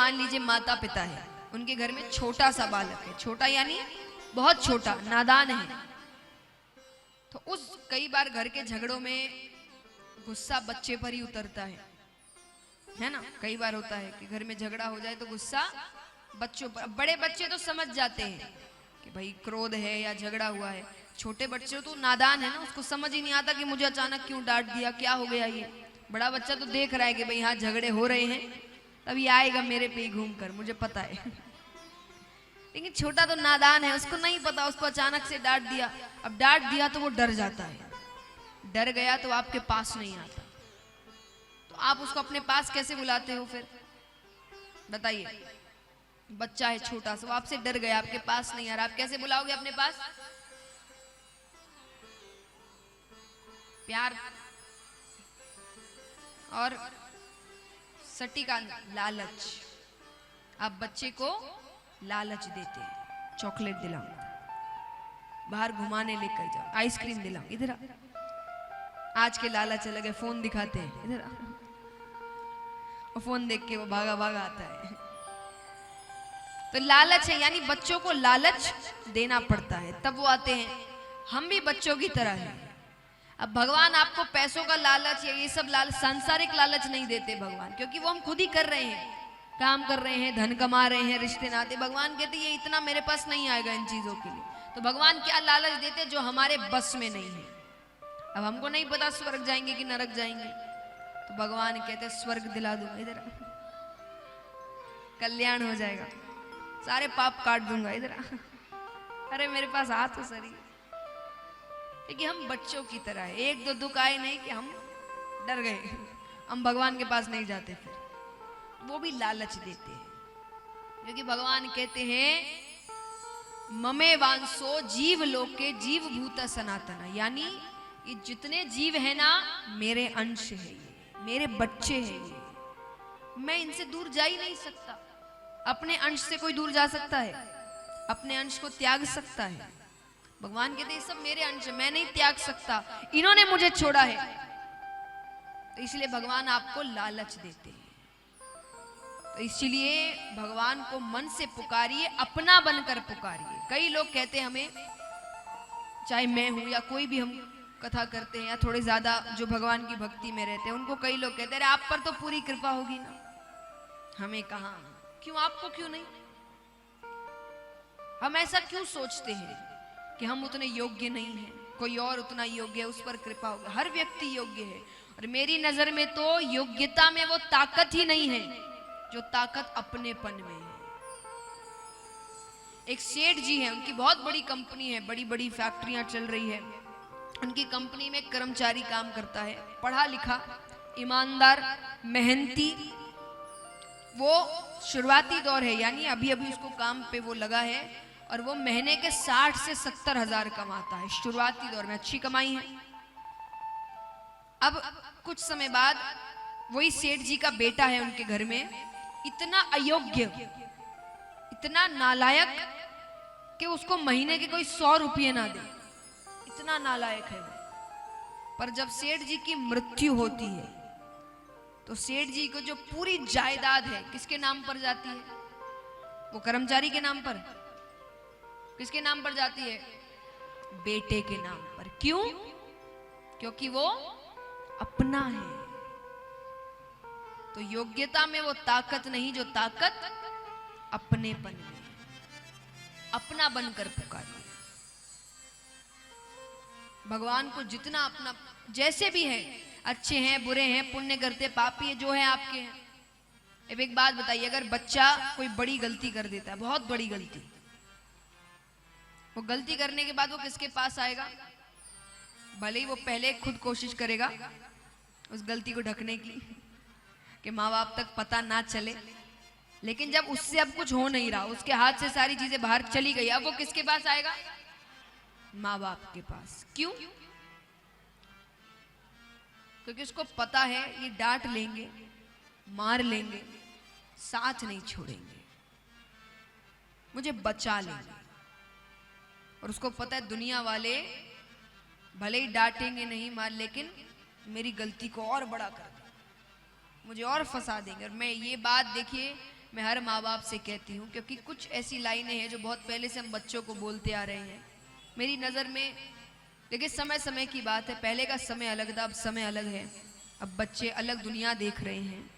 मान लीजिए माता पिता है, उनके घर में छोटा सा बालक है, छोटा यानी बहुत छोटा, नादान है, तो उस कई बार घर के झगड़ों में गुस्सा बच्चे पर ही उतरता है ना। कई बार होता है कि घर में झगड़ा हो जाए तो गुस्सा बच्चों पर। बड़े बच्चे तो समझ जाते हैं कि भाई क्रोध है या झगड़ा हुआ है, छोटे बच्चे तो नादान है ना, उसको समझ ही नहीं आता कि मुझे अचानक क्यों डांट दिया, क्या हो गया ये। बड़ा बच्चा तो देख रहा है कि भाई यहाँ झगड़े हो रहे हैं, तभी आएगा मेरे पे ही घूम कर, मुझे पता है। लेकिन छोटा तो नादान है, उसको नहीं पता, उसको अचानक से डांट दिया। अब डांट दिया तो वो डर जाता है, डर गया तो आपके पास नहीं आता। तो आप उसको अपने पास कैसे बुलाते हो फिर बताइए। बच्चा है छोटा सा, वो आपसे डर गया, आपके पास नहीं आ रहा, आप कैसे बुलाओगे अपने पास? प्यार और सटी का लालच। आप बच्चे को लालच देते हैं, चॉकलेट दिलाओ, बाहर घुमाने लेकर जाओ, आइसक्रीम दिलाओ, इधर आ। आज के लालच अलग है, फोन दिखाते हैं, इधर आ। और फोन देख के वो भागा भागा आता है। तो लालच है, यानी बच्चों को लालच देना पड़ता है तब वो आते हैं। हम भी बच्चों की तरह हैं। अब भगवान आपको पैसों का लालच या ये सब लालच, सांसारिक लालच नहीं देते भगवान, क्योंकि वो हम खुद ही कर रहे हैं, काम कर रहे हैं, धन कमा रहे हैं, रिश्ते नाते। भगवान कहते ये इतना मेरे पास नहीं आएगा इन चीजों के लिए। तो भगवान क्या लालच देते जो हमारे बस में नहीं है। अब हमको नहीं पता स्वर्ग जाएंगे कि नरक जाएंगे, तो भगवान कहते स्वर्ग दिला दूंगा, इधर कल्याण हो जाएगा, सारे पाप काट दूंगा, इधर अरे मेरे पास आ तो सही। क्योंकि हम बच्चों की तरह है, एक दो दुख आए नहीं कि हम डर गए, हम भगवान के पास नहीं जाते, फिर वो भी लालच देते हैं। क्योंकि भगवान कहते हैं ममे वांसो जीव लोके जीव भूत सनातन, यानी ये जितने जीव है ना मेरे अंश है, ये मेरे बच्चे हैं, ये मैं इनसे दूर जा ही नहीं सकता। अपने अंश से कोई दूर जा सकता है? अपने अंश को त्याग सकता है? भगवान कहते हैं सब मेरे अंश है, मैं नहीं त्याग सकता, इन्होंने मुझे छोड़ा है। तो इसलिए भगवान आपको लालच देते हैं। तो इसलिए भगवान को मन से पुकारिए, अपना बनकर पुकारिए। कई लोग कहते हैं हमें, चाहे मैं हूं या कोई भी हम कथा करते हैं या थोड़े ज्यादा जो भगवान की भक्ति में रहते हैं, उनको कई लोग कहते हैं अरे आप पर तो पूरी कृपा होगी ना, हमें कहां, क्यों आपको क्यों नहीं? हम ऐसा क्यों सोचते हैं कि हम उतने योग्य नहीं हैं, कोई और उतना योग्य है, उस पर कृपा होगी। हर व्यक्ति योग्य है, और मेरी नजर में तो योग्यता में वो ताकत ही नहीं है जो ताकत अपनेपन में है। एक सेठ जी हैं, उनकी बहुत बड़ी कंपनी है, बड़ी बड़ी फैक्ट्रियां चल रही है। उनकी कंपनी में कर्मचारी काम करता है, पढ़ा लिखा, ईमानदार, मेहनती। वो शुरुआती दौर है, यानी अभी अभी उसको काम पे वो लगा है, और वो महीने के 60 से 70 हजार कमाता है। शुरुआती दौर में अच्छी कमाई है। अब कुछ समय बाद वही सेठ जी का बेटा है उनके घर में, इतना अयोग्य, इतना नालायक कि उसको महीने के कोई 100 रुपये ना दे, इतना नालायक है वो। पर जब सेठ जी की मृत्यु होती है तो सेठ जी को जो पूरी जायदाद है किसके नाम पर जाती है? वो कर्मचारी के नाम पर? किसके नाम पर जाती है? बेटे के नाम पर। क्यों? क्योंकि वो अपना है। तो योग्यता में वो ताकत नहीं जो ताकत अपनेपन में। अपना बनकर पुकारिए भगवान को। जितना अपना, जैसे भी है, अच्छे हैं, बुरे हैं, पुण्य करते, पापी है, जो है आपके हैं। अब एक बात बताइए, अगर बच्चा कोई बड़ी गलती कर देता है, बहुत बड़ी गलती, वो गलती करने के बाद वो किसके पास आएगा? भले ही वो पहले खुद कोशिश करेगा उस गलती को ढकने की कि माँ बाप तक पता ना चले, लेकिन जब उससे अब कुछ हो नहीं रहा, उसके हाथ से सारी चीजें बाहर चली गई, अब वो किसके पास आएगा? माँ बाप के पास। क्यों? क्योंकि उसको पता है ये डांट लेंगे, मार लेंगे, साथ नहीं छोड़ेंगे, मुझे बचा लेंगे। और उसको पता है दुनिया वाले भले ही डांटेंगे नहीं, मार, लेकिन मेरी गलती को और बड़ा कर देंगे, मुझे और फंसा देंगे। और मैं ये बात देखिए मैं हर माँ बाप से कहती हूँ, क्योंकि कुछ ऐसी लाइनें हैं जो बहुत पहले से हम बच्चों को बोलते आ रहे हैं मेरी नज़र में। देखिए समय समय की बात है, पहले का समय अलग था, अब समय अलग है। अब बच्चे अलग दुनिया देख रहे हैं,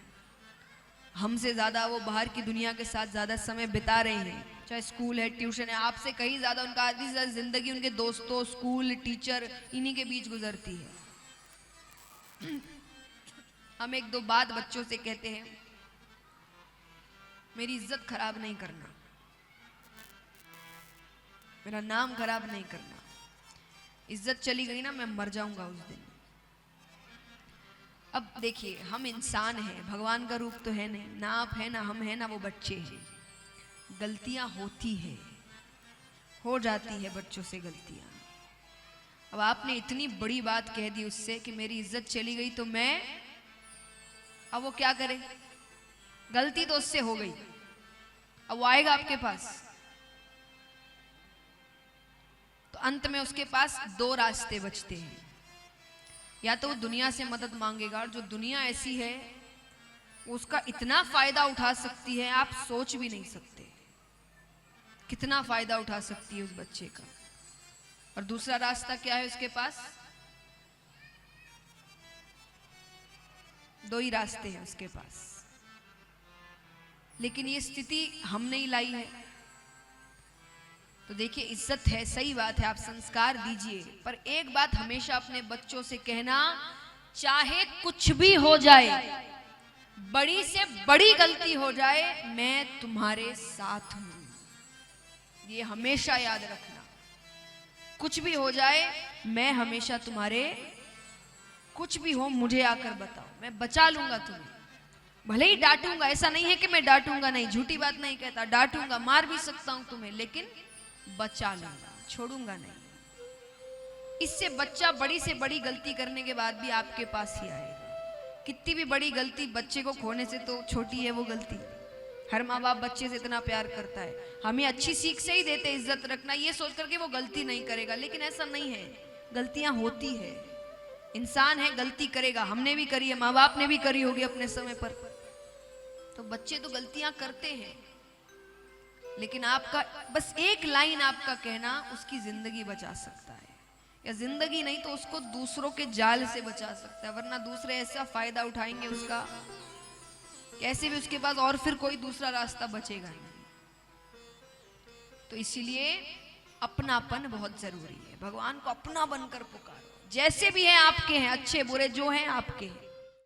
हमसे ज़्यादा वो बाहर की दुनिया के साथ ज़्यादा समय बिता रहे हैं, चाहे स्कूल है ट्यूशन है, आपसे कहीं ज़्यादा उनका आधी से ज़्यादा ज़िंदगी उनके दोस्तों स्कूल टीचर इन्हीं के बीच गुजरती है। हम एक दो बात बच्चों से कहते हैं, मेरी इज्जत खराब नहीं करना, मेरा नाम खराब नहीं करना, इज्जत चली गई ना मैं मर जाऊंगा उस दिन। अब देखिए हम इंसान हैं, भगवान का रूप तो है नहीं, ना आप है ना हम है ना वो बच्चे हैं, गलतियां होती है, हो जाती है बच्चों से गलतियां। अब आपने इतनी बड़ी बात कह दी उससे कि मेरी इज्जत चली गई तो मैं, अब वो क्या करे, गलती तो उससे हो गई, अब वो आएगा आपके पास, तो अंत में उसके पास दो रास्ते बचते हैं, या तो वो दुनिया से मदद मांगेगा, और जो दुनिया ऐसी है उसका इतना फायदा उठा सकती है आप सोच भी नहीं सकते कितना फायदा उठा सकती है उस बच्चे का। और दूसरा रास्ता क्या है उसके पास, दो ही रास्ते हैं उसके पास, लेकिन ये स्थिति हम नहीं लाई है। तो देखिए इज्जत है, सही बात है, आप संस्कार दीजिए, पर एक बात हमेशा अपने बच्चों से कहना, चाहे कुछ भी हो जाए, बड़ी से बड़ी गलती हो जाए, मैं तुम्हारे साथ हूं, ये हमेशा याद रखना। कुछ भी हो जाए मैं हमेशा तुम्हारे, कुछ भी हो मुझे आकर बताओ, मैं बचा लूंगा तुम्हें, भले ही डांटूंगा, ऐसा नहीं है कि मैं डांटूंगा नहीं, झूठी बात नहीं कहता, डांटूंगा, मार भी सकता हूं तुम्हें, लेकिन बचा लूंगा, छोड़ूंगा नहीं। इससे बच्चा बड़ी से बड़ी गलती करने के बाद भी आपके पास ही आएगा। कितनी भी बड़ी गलती बच्चे को खोने से तो छोटी है वो गलती। हर माँ बाप बच्चे से इतना प्यार करता है, हमें अच्छी सीख से ही देते, इज्जत रखना, ये सोच करके वो गलती नहीं करेगा, लेकिन ऐसा नहीं है, गलतियां होती है, इंसान है गलती करेगा, हमने भी करी है, माँ बाप ने भी करी होगी अपने समय पर, तो बच्चे तो गलतियां करते हैं, लेकिन आपका बस एक लाइन आपका कहना उसकी जिंदगी बचा सकता है, या जिंदगी नहीं तो उसको दूसरों के जाल से बचा सकता है, वरना दूसरे ऐसा फायदा उठाएंगे उसका, कैसे भी उसके पास और फिर कोई दूसरा रास्ता बचेगा नहीं। तो इसीलिए अपनापन बहुत जरूरी है, भगवान को अपना बनकर पुकारो, जैसे भी हैं आपके हैं, अच्छे बुरे जो हैं आपके हैं,